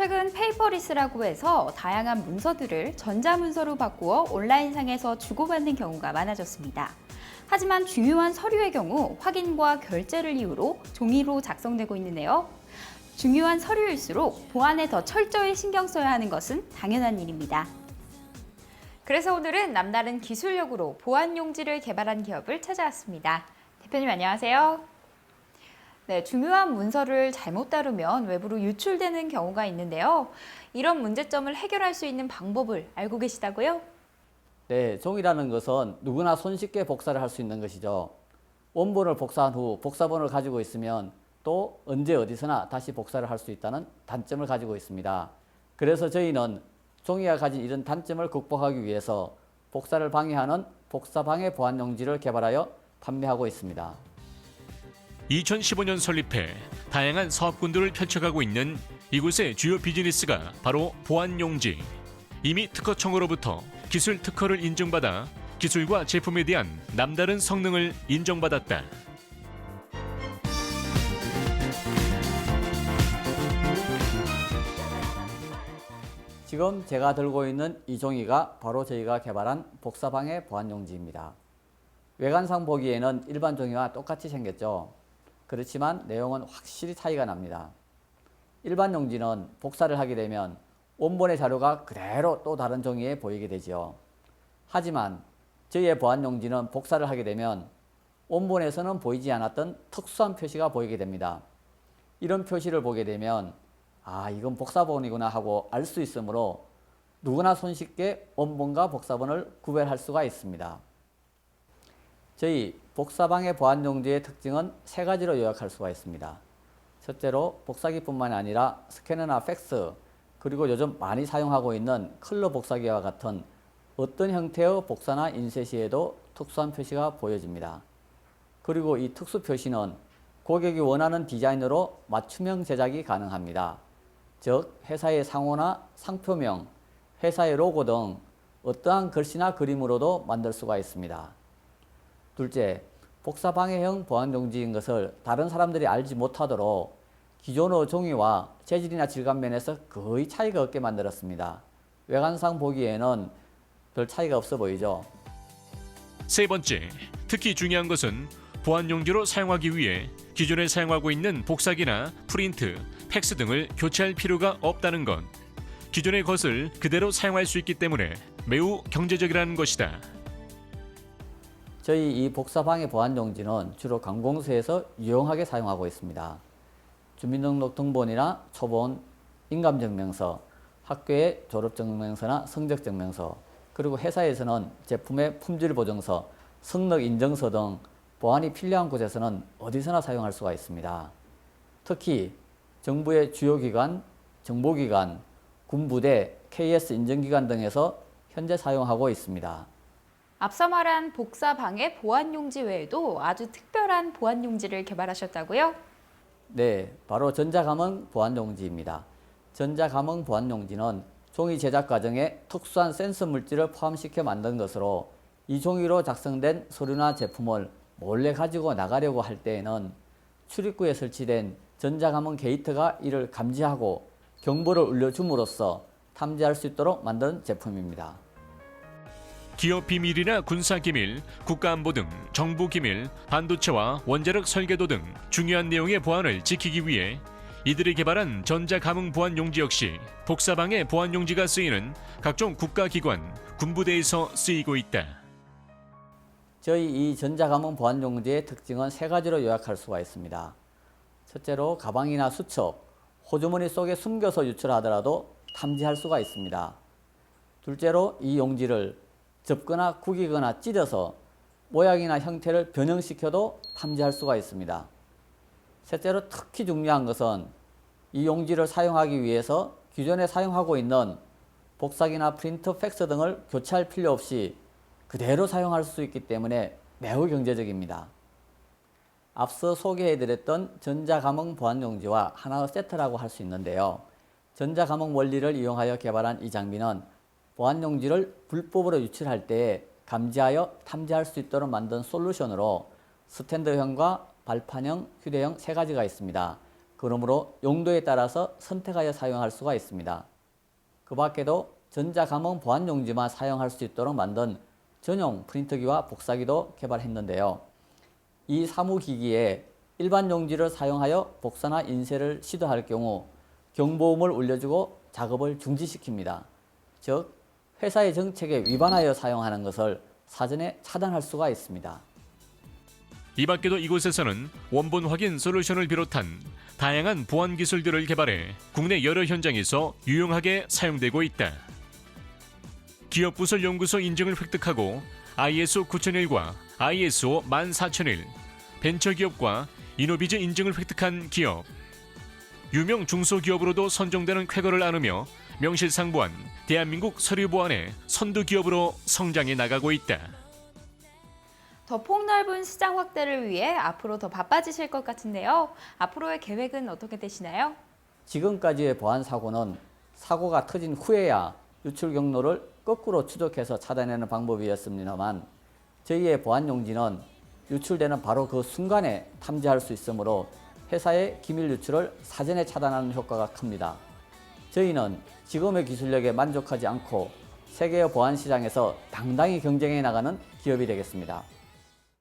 최근 페이퍼리스라고 해서 다양한 문서들을 전자문서로 바꾸어 온라인상에서 주고받는 경우가 많아졌습니다. 하지만 중요한 서류의 경우 확인과 결제를 이유로 종이로 작성되고 있는데요. 중요한 서류일수록 보안에 더 철저히 신경 써야 하는 것은 당연한 일입니다. 그래서 오늘은 남다른 기술력으로 보안 용지를 개발한 기업을 찾아왔습니다. 대표님 안녕하세요. 네, 중요한 문서를 잘못 다루면 외부로 유출되는 경우가 있는데요. 이런 문제점을 해결할 수 있는 방법을 알고 계시다고요? 네, 종이라는 것은 누구나 손쉽게 복사를 할 수 있는 것이죠. 원본을 복사한 후 복사본을 가지고 있으면 또 언제 어디서나 다시 복사를 할 수 있다는 단점을 가지고 있습니다. 그래서 저희는 종이가 가진 이런 단점을 극복하기 위해서 복사를 방해하는 복사방해 보안용지를 개발하여 판매하고 있습니다. 2015년 설립해 다양한 사업군들을 펼쳐가고 있는 이곳의 주요 비즈니스가 바로 보안용지. 이미 특허청으로부터 기술 특허를 인증받아 기술과 제품에 대한 남다른 성능을 인정받았다. 지금 제가 들고 있는 이 종이가 바로 저희가 개발한 복사방해 보안용지입니다. 외관상 보기에는 일반 종이와 똑같이 생겼죠. 그렇지만 내용은 확실히 차이가 납니다. 일반 용지는 복사를 하게 되면 원본의 자료가 그대로 또 다른 종이에 보이게 되죠. 하지만 저희의 보안용지는 복사를 하게 되면 원본에서는 보이지 않았던 특수한 표시가 보이게 됩니다. 이런 표시를 보게 되면 이건 복사본이구나 하고 알 수 있으므로 누구나 손쉽게 원본과 복사본을 구별할 수가 있습니다. 저희 복사방해 보안용지의 특징은 세 가지로 요약할 수가 있습니다. 첫째로 복사기뿐만 아니라 스캐너나 팩스, 그리고 요즘 많이 사용하고 있는 컬러 복사기와 같은 어떤 형태의 복사나 인쇄 시에도 특수한 표시가 보여집니다. 그리고 이 특수 표시는 고객이 원하는 디자인으로 맞춤형 제작이 가능합니다. 즉, 회사의 상호나 상표명, 회사의 로고 등 어떠한 글씨나 그림으로도 만들 수가 있습니다. 둘째, 복사방해형 보안용지인 것을 다른 사람들이 알지 못하도록 기존의 종이와 재질이나 질감 면에서 거의 차이가 없게 만들었습니다. 외관상 보기에는 별 차이가 없어 보이죠? 세 번째, 특히 중요한 것은 보안용지로 사용하기 위해 기존에 사용하고 있는 복사기나 프린트, 팩스 등을 교체할 필요가 없다는 것. 기존의 것을 그대로 사용할 수 있기 때문에 매우 경제적이라는 것이다. 저희 이 복사방해 보안용지는 주로 관공서에서 유용하게 사용하고 있습니다. 주민등록등본이나 초본, 인감증명서, 학교의 졸업증명서나 성적증명서, 그리고 회사에서는 제품의 품질보증서, 성능인증서 등 보안이 필요한 곳에서는 어디서나 사용할 수가 있습니다. 특히 정부의 주요 기관, 정보기관, 군부대, KS 인증기관 등에서 현재 사용하고 있습니다. 앞서 말한 복사방해 보안용지 외에도 아주 특별한 보안용지를 개발하셨다고요? 네, 바로 전자감응 보안용지입니다. 전자감응 보안용지는 종이 제작 과정에 특수한 센서 물질을 포함시켜 만든 것으로 이 종이로 작성된 서류나 제품을 몰래 가지고 나가려고 할 때에는 출입구에 설치된 전자감응 게이트가 이를 감지하고 경보를 울려줌으로써 탐지할 수 있도록 만든 제품입니다. 기업 비밀이나 군사 기밀, 국가안보 등 정부 기밀, 반도체와 원자력 설계도 등 중요한 내용의 보안을 지키기 위해 이들이 개발한 전자감응 보안용지 역시 복사방해 보안용지가 쓰이는 각종 국가기관, 군부대에서 쓰이고 있다. 저희 이 전자감응 보안용지의 특징은 세 가지로 요약할 수가 있습니다. 첫째로 가방이나 수첩, 호주머니 속에 숨겨서 유출하더라도 탐지할 수가 있습니다. 둘째로 이 용지를 접거나 구기거나 찢어서 모양이나 형태를 변형시켜도 탐지할 수가 있습니다. 셋째로 특히 중요한 것은 이 용지를 사용하기 위해서 기존에 사용하고 있는 복사기나 프린트, 팩스 등을 교체할 필요 없이 그대로 사용할 수 있기 때문에 매우 경제적입니다. 앞서 소개해드렸던 전자감응 보안용지와 하나의 세트라고 할 수 있는데요. 전자감응 원리를 이용하여 개발한 이 장비는 보안용지를 불법으로 유출할 때 감지하여 탐지할 수 있도록 만든 솔루션으로 스탠드형과 발판형, 휴대형 세 가지가 있습니다. 그러므로 용도에 따라서 선택하여 사용할 수가 있습니다. 그 밖에도 전자감응 보안용지만 사용할 수 있도록 만든 전용 프린터기와 복사기도 개발했는데요. 이 사무기기에 일반 용지를 사용하여 복사나 인쇄를 시도할 경우 경보음을 울려주고 작업을 중지시킵니다. 즉, 회사의 정책에 위반하여 사용하는 것을 사전에 차단할 수가 있습니다. 이 밖에도 이곳에서는 원본 확인 솔루션을 비롯한 다양한 보안 기술들을 개발해 국내 여러 현장에서 유용하게 사용되고 있다. 기업부설연구소 인증을 획득하고 ISO 9001과 ISO 14001, 벤처기업과 이노비즈 인증을 획득한 기업, 유명 중소기업으로도 선정되는 쾌거를 안으며 명실상부한 대한민국 서류보안의 선두기업으로 성장해 나가고 있다. 더 폭넓은 시장 확대를 위해 앞으로 더 바빠지실 것 같은데요. 앞으로의 계획은 어떻게 되시나요? 지금까지의 보안 사고는 사고가 터진 후에야 유출 경로를 거꾸로 추적해서 찾아내는 방법이었습니다만, 저희의 보안 용지는 유출되는 바로 그 순간에 탐지할 수 있으므로 회사의 기밀 유출을 사전에 차단하는 효과가 큽니다. 저희는 지금의 기술력에 만족하지 않고 세계의 보안 시장에서 당당히 경쟁해 나가는 기업이 되겠습니다.